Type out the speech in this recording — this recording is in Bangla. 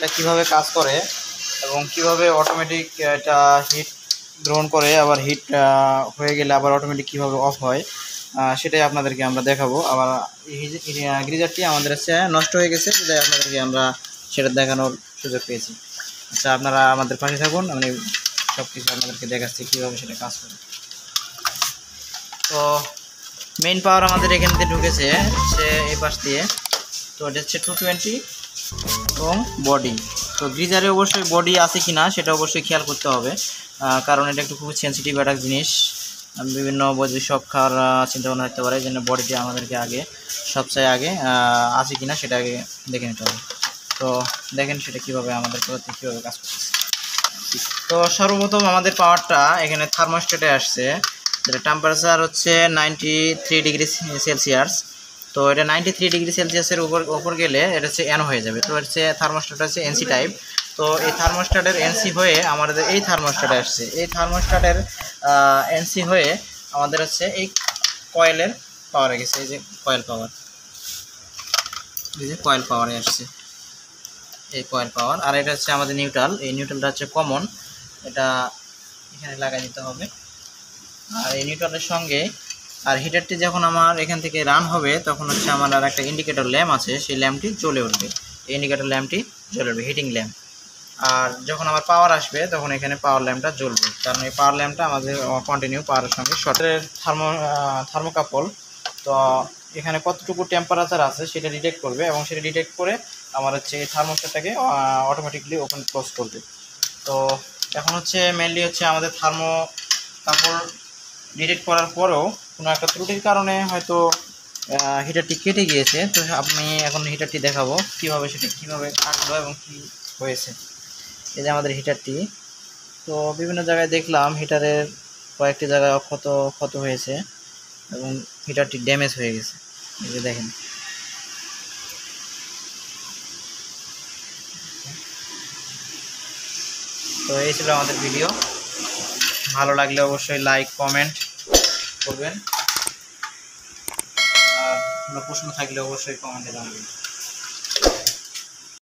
এটা কীভাবে কাজ করে এবং কিভাবে অটোমেটিক এটা হিট গ্রহণ করে, আবার হিট হয়ে গেলে আবার অটোমেটিক কীভাবে অফ হয় সেটাই আপনাদেরকে আমরা দেখাবো। আবার গ্রিজারটি আমাদের হচ্ছে নষ্ট হয়ে গেছে, সেটাই আপনাদেরকে আমরা সেটা দেখানোর সুযোগ পেয়েছি। আচ্ছা, আপনারা আমাদের পাশে থাকুন, আমি সব কিছু আপনাদেরকে দেখাচ্ছি কীভাবে সেটা কাজ করে। তো মেইন পাওয়ার আমাদের এখান থেকে ঢুকেছে হচ্ছে এই পাশ দিয়ে। তো এটা হচ্ছে 220 এবং বডি। তো গ্রিজারে অবশ্যই বডি আছে কি না সেটা অবশ্যই খেয়াল করতে হবে, কারণ এটা একটু খুবই সেন্সিটিভ একটা জিনিস। বিভিন্ন বৈদ্যুতিক শক খাওয়ার চিন্তাভাবনা থাকতে পারে, এই জন্য বডিটি আমাদেরকে আগে সবচেয়ে আগে আছে কি না সেটা আগে দেখে নিতে হবে। তো দেখেন সেটা কীভাবে আমাদের কীভাবে কাজ করতেছে। তো সর্বপ্রথম আমাদের পাওয়ারটা এখানে থার্মোস্ট্যাটে আসছে, যেটা টেম্পারেচার হচ্ছে 93 ডিগ্রি সেলসিয়াস। তো এটা 93 ডিগ্রি সেলসিয়াসের উপর গেলে এটা হচ্ছে এন হয়ে যাবে। তো হচ্ছে থার্মোস্ট্যাট হচ্ছে এনসি টাইপ। তো এই থার্মোস্ট্যাটের এনসি হয়ে আমাদের এই থার্মোস্ট্যাটে আসছে। এই থার্মোস্ট্যাটের এনসি হয়ে আমাদের হচ্ছে এই কয়েলের পাওয়ারে গেছে। এই যে কয়েল পাওয়ার, এই যে কয়েল পাওয়ারে আসছে, এই কয়েল পাওয়ার। আর এটা হচ্ছে আমাদের নিউট্রাল। এই নিউট্রালটা হচ্ছে কমন, এটা এখানে লাগাই দিতে হবে। আর এই নিউট্রালের সঙ্গে আর হিটারটি যখন আমার এখান থেকে রান হবে তখন হচ্ছে আমার আর একটা ইন্ডিকেটর ল্যাম্প আছে, সেই ল্যাম্পটি জ্বলে উঠবে। এই ইন্ডিকেটর ল্যাম্পটি জ্বলে উঠবে, হিটিং ল্যাম্প। আর যখন আমার পাওয়ার আসবে তখন এখানে পাওয়ার ল্যাম্পটা জ্বলবে, কারণ এই পাওয়ার ল্যাম্পটা আমাদের কন্টিনিউ পাওয়ারের সঙ্গে শর্টের থার্মোকাপল। তো এখানে কতটুকু টেম্পারেচার আছে সেটা ডিটেক্ট করবে এবং সেটা ডিটেক্ট করে আমার হচ্ছে এই থার্মোস্ট্যাটটাকে অটোমেটিকলি ওপেন ক্লোজ করবে। তো এখন হচ্ছে মেনলি হচ্ছে আমাদের থার্মোকাপল ডিটেক্ট করার পরেও কোনো একটা ত্রুটির কারণে হয়তো হিটারটি কেটে গিয়েছে। তো আমি এখন হিটারটি দেখাবো কীভাবে সেটা কীভাবে কাটলো এবং কী হয়েছে। এই যে আমাদের হিটারটি, তো বিভিন্ন জায়গায় দেখলাম হিটারের কয়েকটি জায়গায় ক্ষত হয়েছে এবং হিটারটি ড্যামেজ হয়ে গেছে। এই যে দেখেন। তো এই ছিল আমাদের ভিডিও। ভালো লাগলে অবশ্যই লাইক কমেন্ট করবেন, আর কোনো প্রশ্ন থাকলে অবশ্যই কমেন্টে জানাবেন।